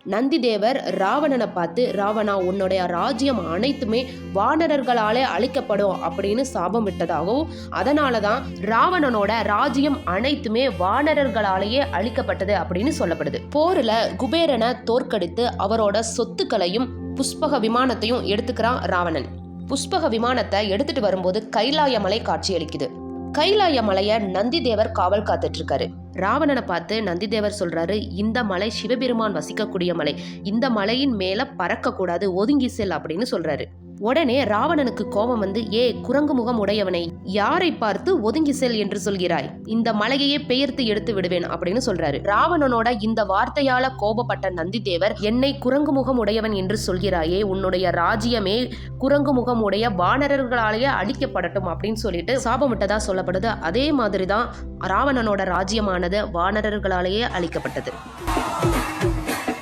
நந்திதேவர் ராவணனை பார்த்து, ராவணா உன்னுடைய ராஜ்யம் அனைத்துமே வானரர்களாலே அழிக்கப்படும் அப்படின்னு சாபம் விட்டதாகவும், அதனாலதான் ராவணனோட ராஜ்யம் அனைத்துமே வானரர்களாலேயே அழிக்கப்பட்டது அப்படின்னு சொல்லப்படுது. போர்ல குபேரனை தோற்கடித்து அவரோட சொத்துக்களையும் புஷ்பக விமானத்தையும் எடுத்துக்கிறான் ராவணன். புஷ்பக விமானத்தை எடுத்துட்டு வரும்போது கைலாய மலை காட்சியளிக்குது. கைலாய மலைய நந்திதேவர் காவல் காத்துட்டு இருக்காரு. ராவணனை பார்த்து நந்திதேவர் சொல்றாரு, இந்த மலை சிவபெருமான் வசிக்கக்கூடிய மலை, இந்த மலையின் மேல பறக்க கூடாது, ஒதுங்கி செல் அப்படின்னு சொல்றாரு. உடனே ராவணனுக்கு கோபம் வந்து, குரங்கு முகம் உடையவனை, யாரை பார்த்து ஒதுங்கி செல் என்று சொல்கிறாய்? இந்த மலையையே பெயர்த்து எடுத்து விடுவேன் அப்படின்னு சொல்றாரு. ராவணனோட இந்த வார்த்தையால கோபப்பட்ட நந்திதேவர், என்னை குரங்கு முகம் உடையவன் என்று சொல்கிறாயே, உன்னுடைய ராஜ்யமே குரங்கு முகம் உடைய வானரர்களாலேயே அழிக்கப்படட்டும் அப்படின்னு சொல்லிட்டு சாபமிட்டதா சொல்லப்படுது. அதே மாதிரிதான் ராவணனோட ராஜ்யமானது வானரர்களாலேயே அழிக்கப்பட்டது.